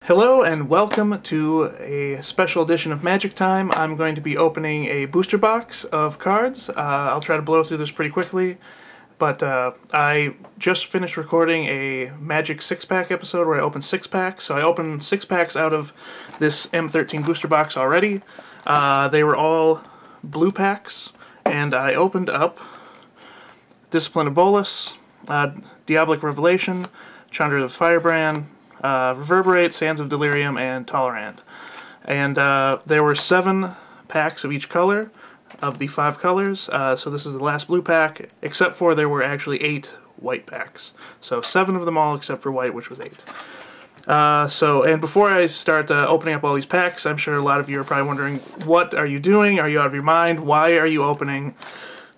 Hello and welcome to a special edition of Magic Time. I'm going to be opening a booster box of cards. I'll try to blow through this pretty quickly, but I just finished recording a Magic 6-pack episode where I opened 6 packs. So I opened 6 packs out of this M13 booster box already. They were all blue packs, and I opened up Discipline of Bolas, Diabolic Revelation, Chandra the Firebrand, Reverberate, Sands of Delirium, and Tolerant. And there were 7 packs of each color, of the 5 colors, so this is the last blue pack, except for there were actually 8 white packs. So 7 of them all except for white, which was 8. And before I start opening up all these packs, I'm sure a lot of you are probably wondering, what are you doing? Are you out of your mind? Why are you opening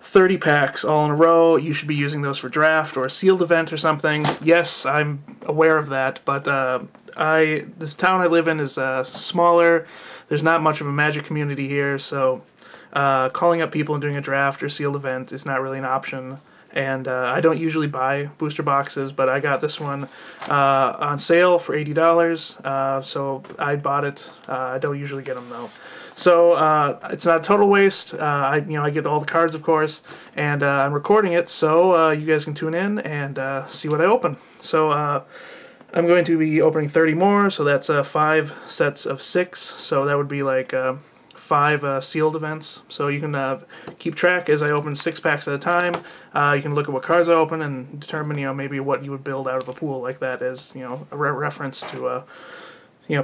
30 packs all in a row? You should be using those for draft or a sealed event or something. Yes, I'm aware of that, but this town I live in is smaller. There's not much of a Magic community here, so calling up people and doing a draft or sealed event is not really an option. And I don't usually buy booster boxes, but I got this one on sale for $80, so I bought it. I don't usually get them though. So it's not a total waste. I get all the cards, of course, and I'm recording it so you guys can tune in and see what I open. So I'm going to be opening 30 more, so that's 5 sets of 6. So that would be like 5 sealed events. So you can keep track as I open 6 packs at a time. You can look at what cards I open and determine, maybe what you would build out of a pool like that as, a reference to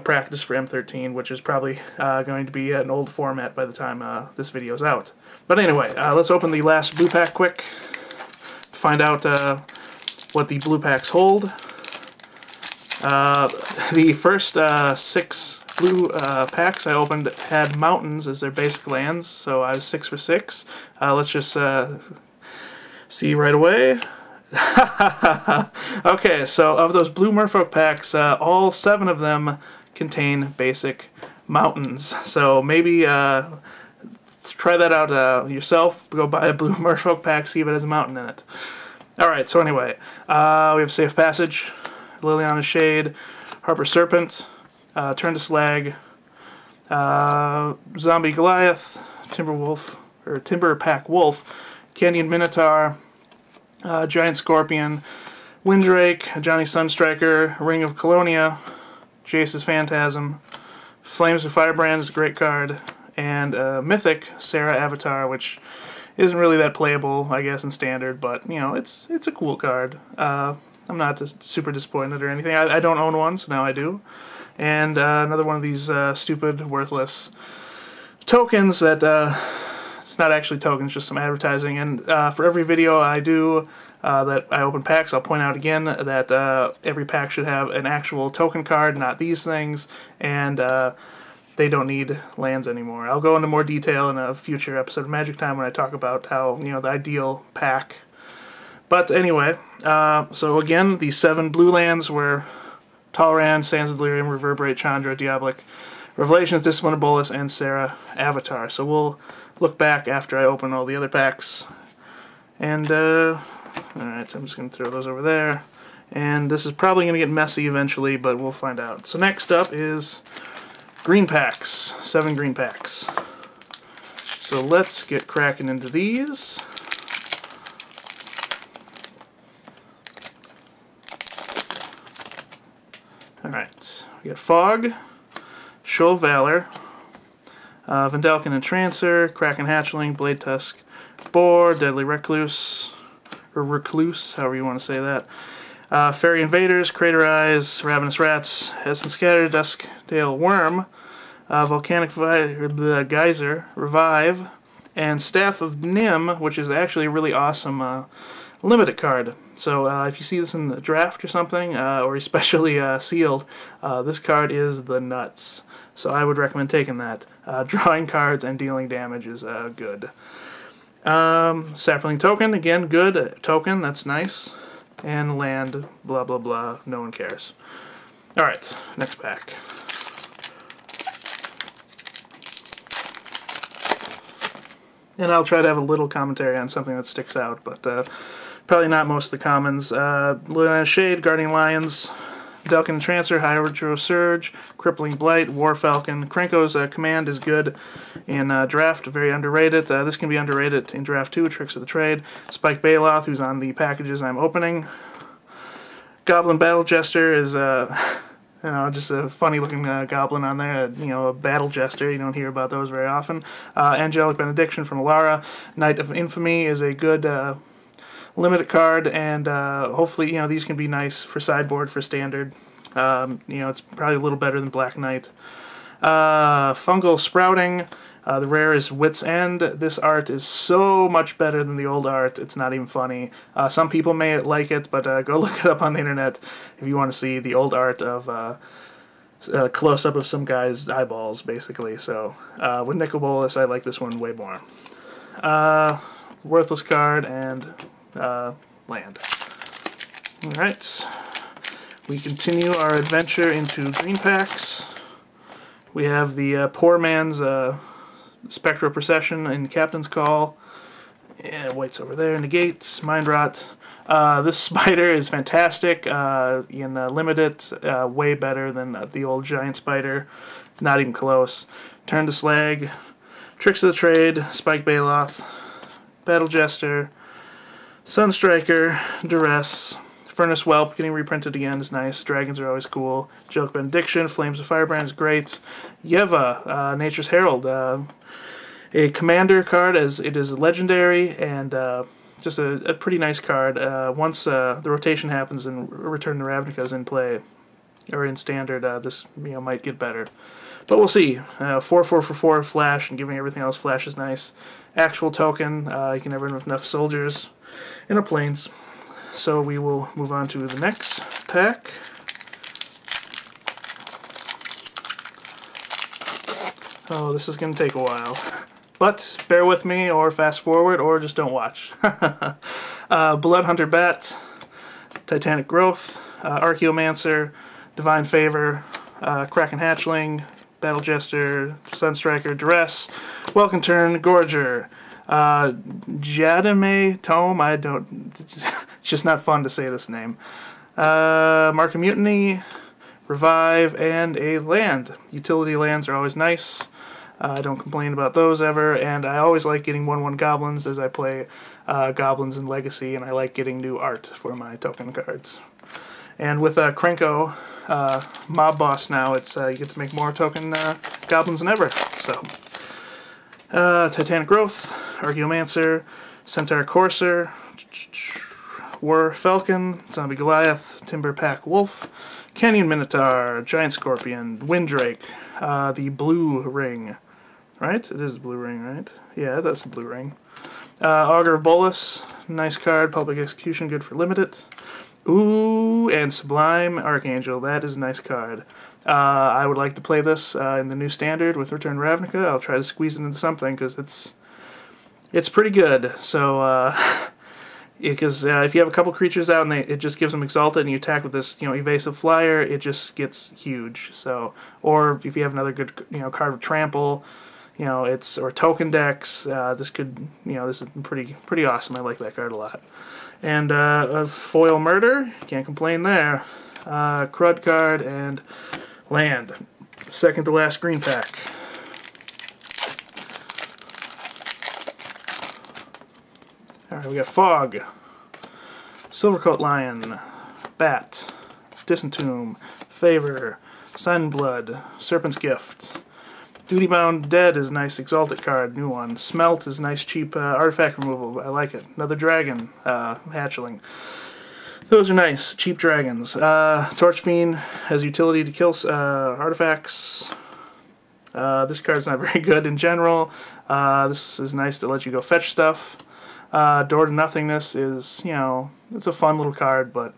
practice for M13, which is probably going to be an old format by the time this video is out. But anyway, let's open the last blue pack quick, find out what the blue packs hold. The first 6 blue packs I opened had mountains as their basic lands, so I was 6 for 6. Let's just see right away. Okay, so of those blue Merfolk packs, all 7 of them contain basic mountains. So maybe try that out yourself. Go buy a blue Merfolk pack, see if it has a mountain in it. Alright, so anyway, we have Safe Passage, Liliana's Shade, Harper Serpent, Turn to Slag, Zombie Goliath, Timber Pack Wolf, Canyon Minotaur, Giant Scorpion, Windrake, Johnny Sunstriker, Ring of Colonia, Jace's Phantasm, Flames of Firebrand is a great card, and Mythic, Sarah Avatar, which isn't really that playable, I guess, in Standard, but, it's a cool card. I'm not super disappointed or anything. I don't own one, so now I do. And another one of these stupid, worthless tokens that... it's not actually tokens, just some advertising. And for every video I do that I open packs, I'll point out again that every pack should have an actual token card, not these things, and they don't need lands anymore. I'll go into more detail in a future episode of Magic Time when I talk about how, the ideal pack. But anyway, so again, the 7 blue lands were Tolerant, Sands of Delirium, Reverberate, Chandra, Diabolic Revelations, Discipline of Bolas, and Sarah Avatar. So we'll look back after I open all the other packs. And, alright, I'm just going to throw those over there. And this is probably going to get messy eventually, but we'll find out. So next up is green packs. 7 green packs. So let's get cracking into these. Alright, we got Fog, Shoal of Valor, Vendalkin Entrancer, Kraken Hatchling, Blade Tusk, Boar, Deadly Recluse, or Recluse, however you want to say that, Fairy Invaders, Crater Eyes, Ravenous Rats, Essence Scatter, Duskdale Worm, Volcanic Geyser, Revive, and Staff of Nim, which is actually a really awesome limited card. So if you see this in the draft or something, or especially sealed, this card is the nuts. So I would recommend taking that. Drawing cards and dealing damage is good. Sapling Token, again, good token, that's nice. And land, blah blah blah, no one cares. Alright, next pack. And I'll try to have a little commentary on something that sticks out, but probably not most of the commons. Liliana's Shade, Guardian Lions, Delkin Trancer, High Retro Surge, Crippling Blight, War Falcon. Krenko's command is good in draft, very underrated. This can be underrated in draft too, Tricks of the Trade. Spike Bailoth, who's on the packages I'm opening. Goblin Battle Jester is you know, just a funny looking goblin on there, you know, a battle jester. You don't hear about those very often. Angelic Benediction from Alara. Knight of Infamy is a good limited card, and hopefully, you know, these can be nice for sideboard, for standard. You know, it's probably a little better than Black Knight. Fungal Sprouting. The rare is Wit's End. This art is so much better than the old art, it's not even funny. Some people may like it, but go look it up on the internet if you want to see the old art of a close-up of some guy's eyeballs, basically. So, with Nicol Bolas, I like this one way more. Worthless card and land. Alright, we continue our adventure into green packs. We have the Poor Man's Spectral Procession in Captain's Call. Yeah, white's over there. Negates, Mind Rot. This spider is fantastic. In Limited, way better than the old giant spider. Not even close. Turn to Slag. Tricks of the Trade. Spike Bailoth. Battle Jester. Sunstriker. Duress. Furnace Whelp getting reprinted again is nice. Dragons are always cool. Joke Benediction. Flames of Firebrand is great. Yeva. Nature's Herald. A commander card, as it is legendary, and just a pretty nice card. Once the rotation happens and Return to Ravnica's in play, or in standard, this might get better. But we'll see. 4/4 for 4 flash, and giving everything else flash is nice. Actual token, you can never have enough soldiers in our planes. So we will move on to the next pack. Oh, this is going to take a while. But bear with me, or fast forward, or just don't watch. Bloodhunter Bat, Titanic Growth, Archaeomancer, Divine Favor, Kraken Hatchling, Battle Jester, Sunstriker, Duress, Welcome Turn, Gorger, Jadame Tome, it's just not fun to say this name. Mark of Mutiny, Revive, and a land. Utility lands are always nice. I don't complain about those ever, and I always like getting 1/1 goblins as I play goblins in Legacy, and I like getting new art for my token cards. And with Krenko, Mob Boss now, it's you get to make more token goblins than ever. So, Titanic Growth, Archaeomancer, Centaur Courser, War Falcon, Zombie Goliath, Timber Pack Wolf, Canyon Minotaur, Giant Scorpion, Windrake, the Blue Ring. Right? It is the Blue Ring, right? Yeah, that's the Blue Ring. Augur of Bolas, nice card. Public Execution, good for limited. Ooh, and Sublime Archangel, that is a nice card. I would like to play this in the new standard with Return to Ravnica. I'll try to squeeze it into something because it's pretty good. So, because if you have a couple creatures out and it just gives them Exalted and you attack with this, Evasive Flyer, it just gets huge. So, or if you have another good, card with Trample, or token decks, this could, this is pretty awesome. I like that card a lot. And Foil Murder, can't complain there. Crud card and land. Second to last green pack. Alright, we got Fog, Silvercoat Lion, Bat, Disentomb, Favor, Sunblood, Serpent's Gift. Duty Bound Dead is a nice Exalted card, new one. Smelt is nice cheap artifact removal, I like it. Another Dragon, Hatchling. Those are nice, cheap dragons. Torch Fiend has utility to kill artifacts. This card's not very good in general. This is nice to let you go fetch stuff. Door to Nothingness is, it's a fun little card, but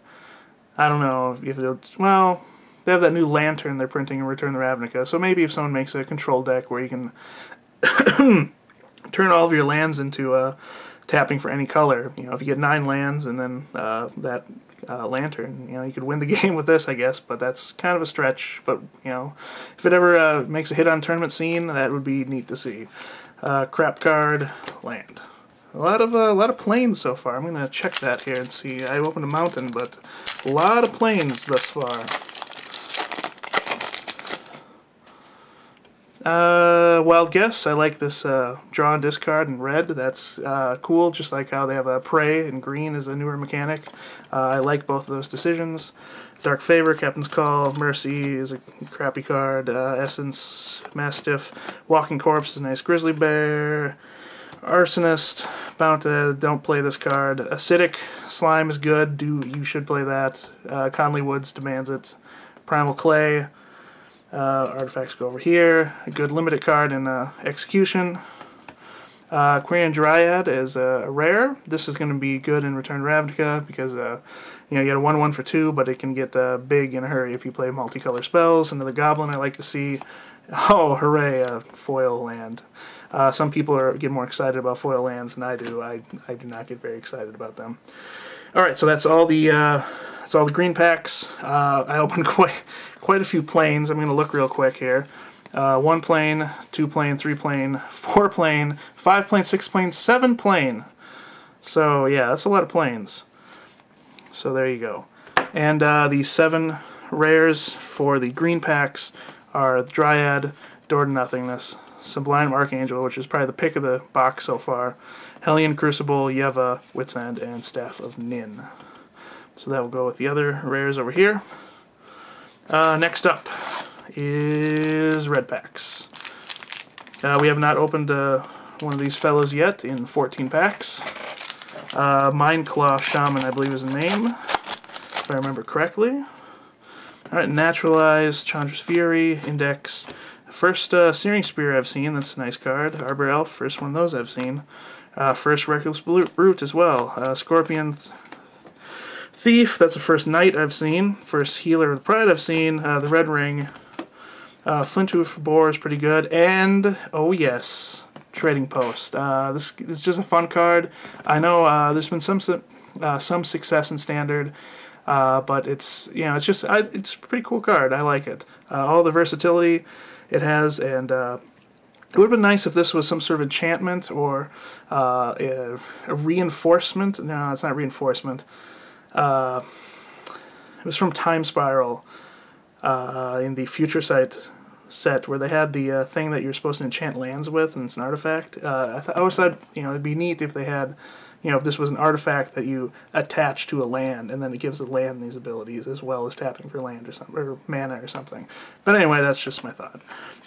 I don't know if it'll, well, they have that new Lantern they're printing in Return to Ravnica, so maybe if someone makes a control deck where you can turn all of your lands into tapping for any color, if you get 9 lands and then that Lantern, you could win the game with this, I guess, but that's kind of a stretch, but, if it ever makes a hit on tournament scene, that would be neat to see. Crap card, land. A lot of planes so far. I'm gonna check that here and see. I opened a mountain, but a lot of planes thus far. Wild Guess. I like this draw and discard in red. That's cool, just like how they have a Prey in green as a newer mechanic. I like both of those decisions. Dark Favor, Captain's Call, Mercy is a crappy card. Essence, Mastiff, Walking Corpse is a nice Grizzly Bear. Arsonist, don't play this card. Acidic Slime is good. You should play that. Conley Woods demands it. Primal Clay. Artifacts go over here. A good limited card in Execution. Quarian Dryad is a rare. This is going to be good in Return to Ravnica because you get a 1/1 for 2, but it can get big in a hurry if you play multicolor spells. Another Goblin I like to see. Oh, hooray! Foil land. Some people get more excited about foil lands than I do. I do not get very excited about them. All right, so that's all the green packs. I opened quite a few planes. I'm going to look real quick here. 1 plane, 2 plane, 3 plane, 4 plane, 5 plane, 6 plane, 7 plane. So yeah, that's a lot of planes. So there you go. And the 7 rares for the green packs are Dryad, Door to Nothingness, Sublime Archangel, which is probably the pick of the box so far, Hellion Crucible, Yeva, Wit's End, and Staff of Nin. So that will go with the other rares over here. Next up is red packs. We have not opened one of these fellows yet in 14 packs. Mindclaw Shaman, I believe is the name, if I remember correctly. Alright, Naturalize, Chandra's Fury, Index. First Searing Spear I've seen, that's a nice card. Arbor Elf, first one of those I've seen. First Reckless Brute as well. Scorpion Thief, that's the first Knight I've seen. First Healer of the Pride I've seen. The Red Ring. Flinthoof Boar is pretty good. And, oh yes, Trading Post. This is just a fun card. I know there's been some success in Standard. But it's it's a pretty cool card. I like it. All the versatility it has, and it would have been nice if this was some sort of enchantment or a reinforcement. No, it's not reinforcement. It was from Time Spiral in the Future Sight set where they had the thing that you're supposed to enchant lands with, and it's an artifact. I always thought it'd be neat if they had. If this was an artifact that you attach to a land, and then it gives the land these abilities, as well as tapping for land or something, or mana or something. But anyway, that's just my thought.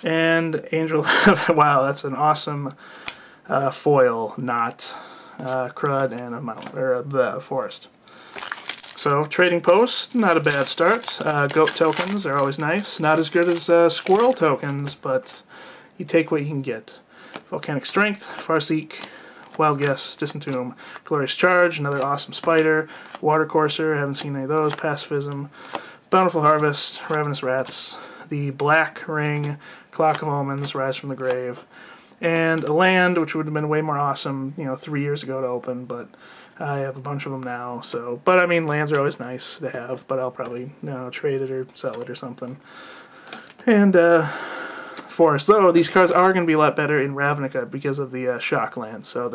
And Angel, wow, that's an awesome foil, not crud, and a mountain, or the forest. So, Trading Post, not a bad start. Goat tokens are always nice. Not as good as squirrel tokens, but you take what you can get. Volcanic Strength, Farseek, Wild Guess, Disentomb, Glorious Charge, another awesome spider, Water Courser, haven't seen any of those, Pacifism, Bountiful Harvest, Ravenous Rats, the Black Ring, Clock of Omens, Rise from the Grave, and a land, which would have been way more awesome, 3 years ago to open, but I have a bunch of them now, so, but I mean, lands are always nice to have, but I'll probably, trade it or sell it or something. And, Forest, though these cards are going to be a lot better in Ravnica because of the shock lands. So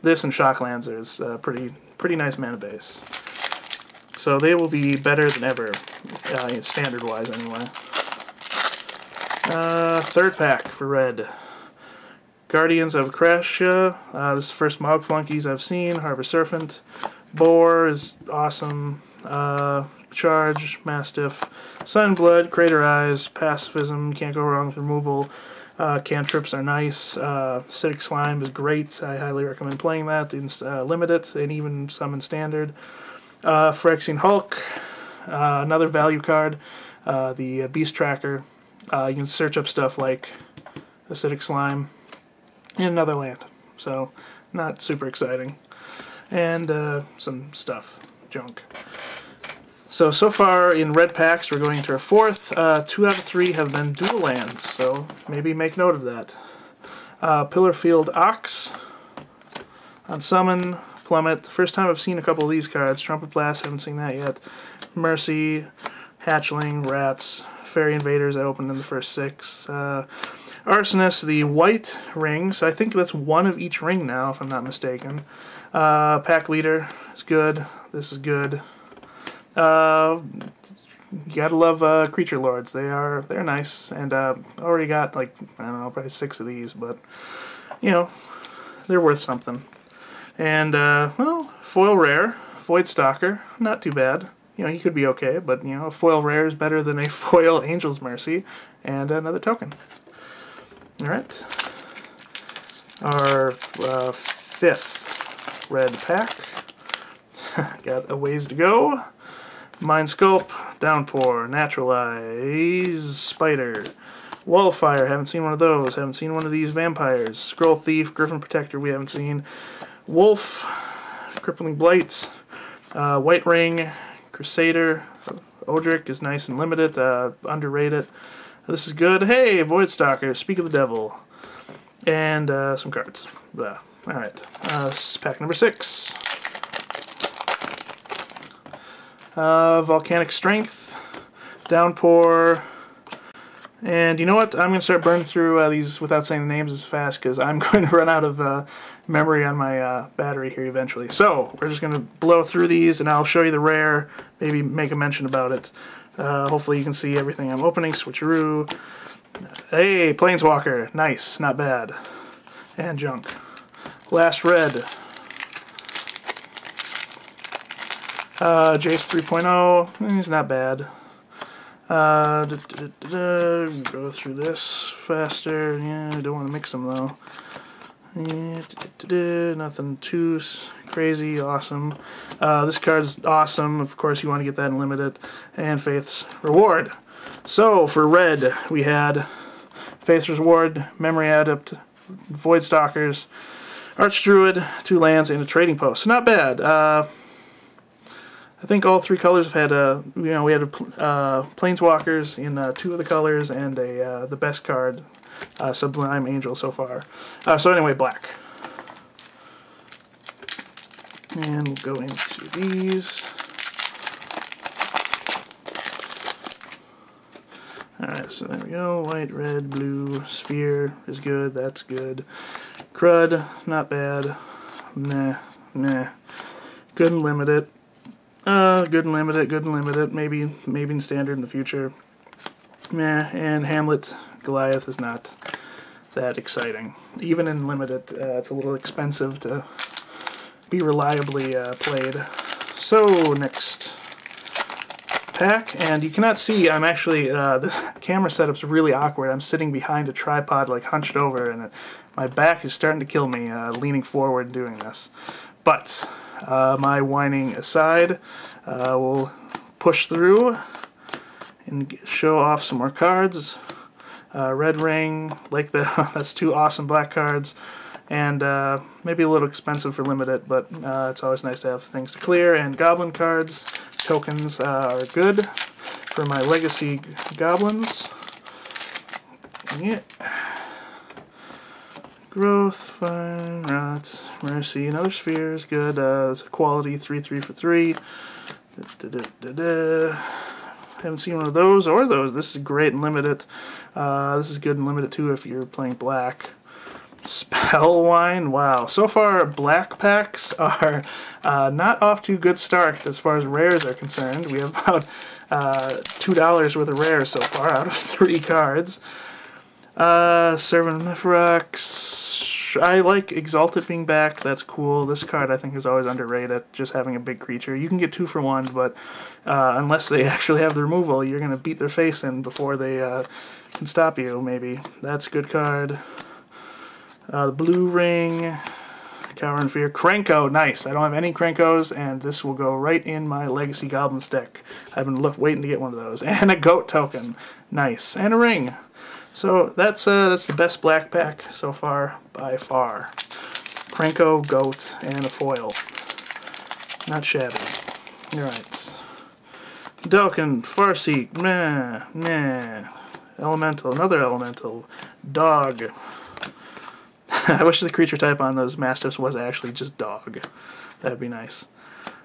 this and shock lands is pretty nice mana base. So they will be better than ever, standard wise anyway. Third pack for red. Guardians of Krasha. This is the first Mog Flunkies I've seen. Harbor Serpent. Boar is awesome. Charge, Mastiff, Sunblood, Crater Eyes, Pacifism, can't go wrong with removal. Cantrips are nice. Acidic Slime is great. I highly recommend playing that in Limited and even some in Standard. Phyrexian Hulk, another value card. The Beast Tracker. You can search up stuff like Acidic Slime in another land. So, not super exciting. And some stuff. Junk. So far in red packs, we're going to our fourth. 2 out of 3 have been dual lands, so maybe make note of that. Pillarfield Ox on Summon, Plummet. First time I've seen a couple of these cards. Trumpet Blast, haven't seen that yet. Mercy, Hatchling, Rats, Fairy Invaders I opened in the first 6. Arsonist, the white rings. I think that's one of each ring now, if I'm not mistaken. Pack Leader is good. This is good. you gotta love Creature Lords. They're nice, and already got like, I don't know, probably 6 of these, but you know, they're worth something. And well, foil rare, Void Stalker, not too bad. You know, he could be okay, but you know, a foil rare is better than a foil Angel's Mercy, and another token. All right, our 5th red pack. Got a ways to go. Mind Sculpt, Downpour, Naturalize, Spider, Wallfire, haven't seen one of those, haven't seen one of these vampires, Scroll Thief, Griffin Protector, we haven't seen, Wolf, Crippling Blight, White Ring, Crusader, Odric is nice and limited, underrated. This is good. Hey, Void Stalker, Speak of the Devil, and some cards. Alright, pack number 6. Volcanic Strength, Downpour, and you know what? I'm going to start burning through these without saying the names as fast because I'm going to run out of memory on my battery here eventually. So we're just going to blow through these and I'll show you the rare, maybe make a mention about it. Hopefully you can see everything I'm opening. Switcheroo. Hey, Planeswalker. Nice, not bad. And junk. Last red. Jace 3.0, he's not bad. Go through this faster. Yeah, I don't want to mix them though. Nothing too crazy, awesome. This card is awesome. Of course, you want to get that in limited. And Faith's Reward. So for red, we had Faith's Reward, Memory Adept, Void Stalkers, Archdruid, 2 lands, and a Trading Post. So not bad. I think all 3 colors have had we had Planeswalkers in 2 of the colors and the best card, Sublime Angel so far. So anyway, black. And we'll go into these. Alright, so there we go. White, red, blue, Sphere is good, that's good. Crud, not bad. Nah. Good and limited. Good and limited, maybe in standard in the future. Meh, and Hamlet Goliath is not that exciting. Even in limited, it's a little expensive to be reliably played. So, next pack, and you cannot see, I'm actually, this camera setup's really awkward. I'm sitting behind a tripod, like hunched over, and my back is starting to kill me, leaning forward doing this. But my whining aside, we'll push through and show off some more cards. Red Ring, like that's 2 awesome black cards, and maybe a little expensive for limited, but it's always nice to have things to clear. And Goblin cards, tokens are good for my Legacy Goblins. Yeah. Growth, Fine, Rot, Mercy, another Sphere is good. It's a quality 3/3 for 3. Haven't seen one of those or those. This is great and limited. This is good and limited too if you're playing black. Spellwine, wow. So far, black packs are not off to a good start as far as rares are concerned. We have about $2 worth of rares so far out of 3 cards. Servant of Mithrax. I like Exalted being back. That's cool. This card I think is always underrated, just having a big creature. You can get 2 for 1, but unless they actually have the removal, you're going to beat their face in before they can stop you, maybe. That's a good card. The Blue Ring. Cower in Fear. Krenko, nice. I don't have any Krenkos, and this will go right in my Legacy Goblins deck. I've been waiting to get one of those. And a Goat token. Nice. And a ring. So that's the best black pack so far, by far. Krenko, Goat, and a foil. Not shabby. Alright. Token, Farseek, meh. Elemental, another Elemental. Dog. I wish the creature type on those Mastiffs was actually just dog. That'd be nice.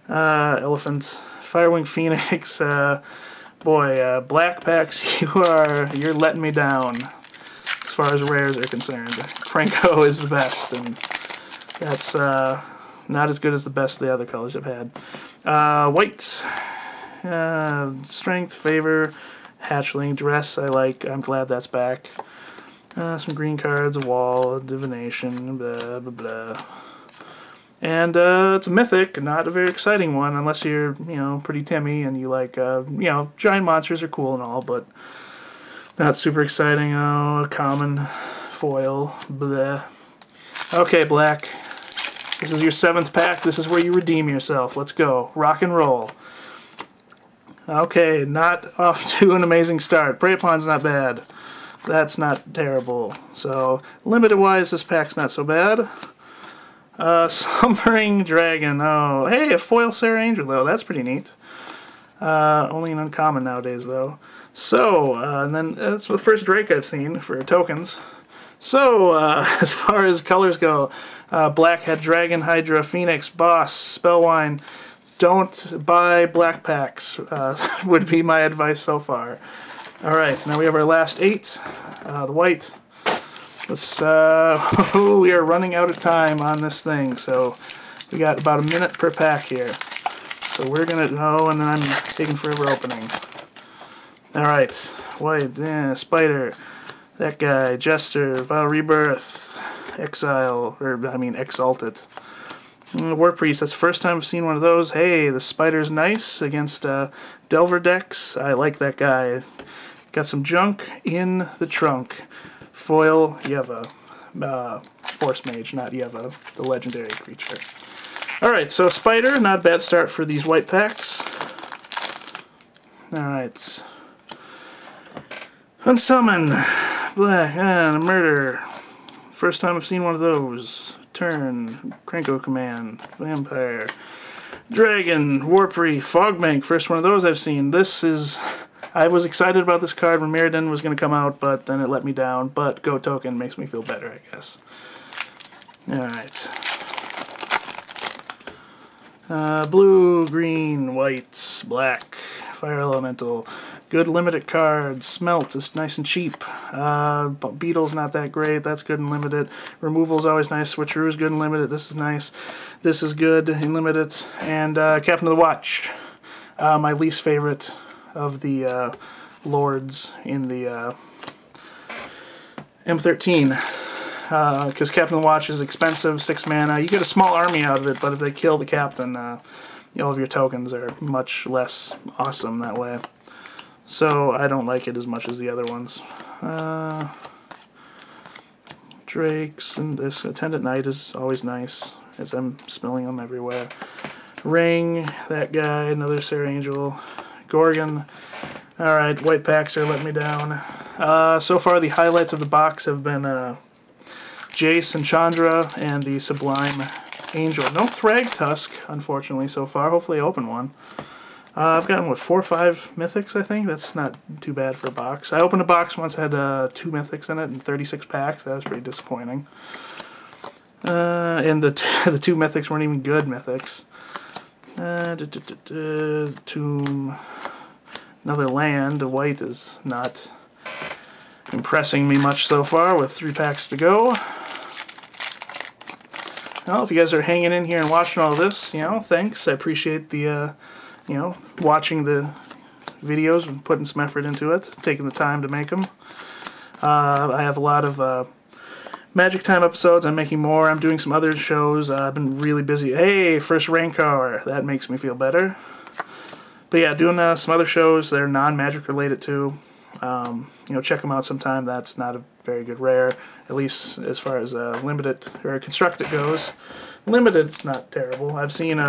Elephant, Firewing Phoenix, boy, black packs, you're letting me down as far as rares are concerned. Krenko is the best, and that's not as good as the best of the other colors I've had. White, Strength, Favor, Hatchling, Dress, I like. I'm glad that's back. Some green cards, a Wall, a Divination, blah, blah, blah. And it's a mythic, not a very exciting one, unless you're, pretty Timmy and you like, giant monsters are cool and all, but not super exciting. Oh, a common foil, blah. Okay, Black. This is your 7th pack. This is where you redeem yourself. Let's go. Rock and roll. Okay, not off to an amazing start. Prey Upon's not bad. That's not terrible. So, limited-wise, this pack's not so bad. Slumbering Dragon. Oh, hey, a foil Sarah Angel, though. That's pretty neat. Only an uncommon nowadays, though. So, and then that's the first Drake I've seen for tokens. So, as far as colors go, Black had Dragon, Hydra, Phoenix, Boss, Spellwine. Don't buy black packs, would be my advice so far. Alright, now we have our last 8. The white. Let's, we are running out of time on this thing, so we got about a minute per pack here. So we're gonna, and then I'm taking forever opening. Alright, white, Spider. That guy, Jester, Vile Rebirth, Exile, Exalted. War Priest, that's the first time I've seen one of those. Hey, the Spider's nice against Delver decks. I like that guy. Got some junk in the trunk. Foil, Yeva. Force Mage, not Yeva, the legendary creature. Alright, so Spider, not a bad start for these white packs. Alright. Unsummon. Black, and a Murder. First time I've seen one of those. Turn, Krenko Command, Vampire, Dragon, Warpry, Fogbank. First one of those I've seen. This is... I was excited about this card when Mirrodin was going to come out, but then it let me down. But Go Token makes me feel better, I guess. Alright. Blue, green, white, black, Fire Elemental. Good limited cards. Smelt is nice and cheap. Beetle's not that great. That's good and limited. Removal's always nice. Switcheroo's good and limited. This is nice. This is good and limited. And Captain of the Watch. My least favorite of the lords in the M13. Because Captain of the Watch is expensive, 6 mana. You get a small army out of it, but if they kill the captain, all of your tokens are much less awesome that way. So I don't like it as much as the other ones. Drakes and this Attendant Knight is always nice, as I'm smelling them everywhere. Ring, that guy, another Sarah Angel. Gorgon. Alright, white packs are letting me down. So far the highlights of the box have been Jace and Chandra and the Sublime Angel. No Thrag Tusk, unfortunately, so far. Hopefully I open one. I've gotten, what, 4 or 5 mythics, I think? That's not too bad for a box. I opened a box once that had 2 mythics in it and 36 packs. That was pretty disappointing. And the 2 mythics weren't even good mythics. Tomb. Another land. The white is not impressing me much so far with 3 packs to go. Well, if you guys are hanging in here and watching all this, thanks. I appreciate the, watching the videos and putting some effort into it, taking the time to make them. I have a lot of Magic Time episodes. I'm making more. I'm doing some other shows. I've been really busy. Hey, first Rancor. That makes me feel better. But yeah, doing some other shows that are non-Magic related too. Check them out sometime. That's not a very good rare, at least as far as limited or constructed goes. Limited's not terrible. I've seen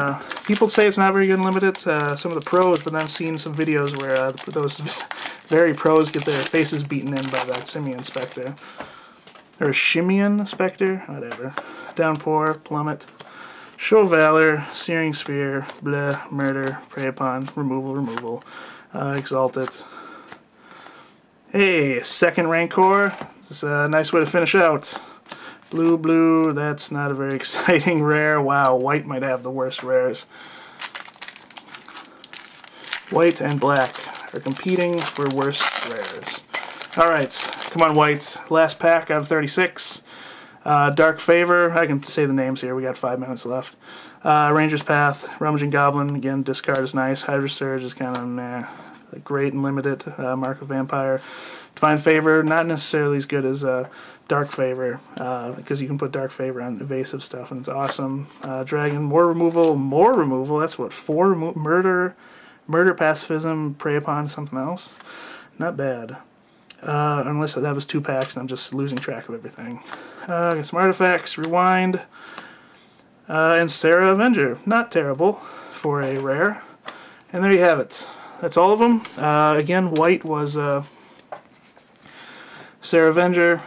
people say it's not very good in limited, some of the pros, but I've seen some videos where those very pros get their faces beaten in by that Simian Spectre. Or Shimian Spectre, whatever. Downpour, Plummet, Show Valor, Searing Spear, Bleh, Murder, Prey Upon, Removal, Exalted. Hey, second Rancor. This is a nice way to finish out. Blue, that's not a very exciting rare. Wow, white might have the worst rares. White and black are competing for worst rares. Alright, come on white. Last pack out of 36. Dark Favor, I can say the names here, we got 5 minutes left. Ranger's Path, Rummaging Goblin, again, discard is nice. Hydra Surge is kind of meh. Great and limited. Mark of Vampire. Divine Favor, not necessarily as good as Dark Favor, because you can put Dark Favor on evasive stuff and it's awesome. Dragon, more removal, that's what, 4 murder, pacifism, prey upon something else. Not bad. Unless that was 2 packs and I'm just losing track of everything. Got some artifacts, rewind, and Sarah Avenger. Not terrible for a rare. And there you have it. That's all of them. Again, white was Sarah Avenger,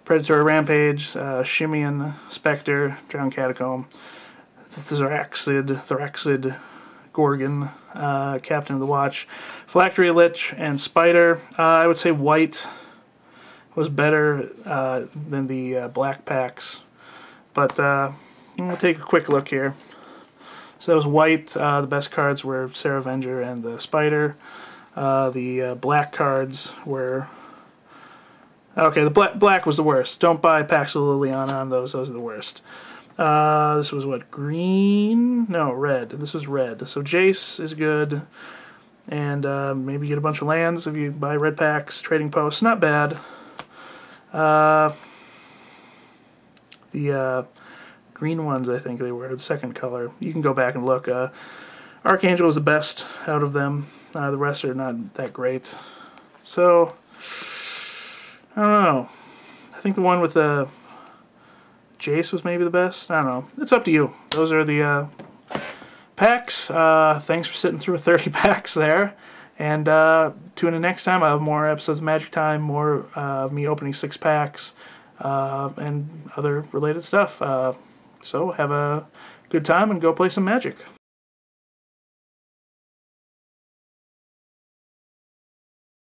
Predatory Rampage, Shimeon Spectre, Drowned Catacomb, Thoraxid, Gorgon, Captain of the Watch, Phylactery Lich, and Spider. I would say white was better than the black packs, but we'll take a quick look here. So that was white. The best cards were Sarah Avenger and the Spider. The black cards were... Okay, the black was the worst. Don't buy packs with Liliana on those. Those are the worst. This was what? Green? No, red. This was red. So Jace is good. And maybe get a bunch of lands if you buy red packs. Trading posts, not bad. The green ones, I think they were, the second color. You can go back and look. Archangel is the best out of them. The rest are not that great. So, I don't know. I think the one with the Jace was maybe the best. I don't know. It's up to you. Those are the packs. Thanks for sitting through 30 packs there. And tune in next time. I'll have more episodes of Magic Time, more of me opening 6 packs, and other related stuff. So have a good time and go play some Magic.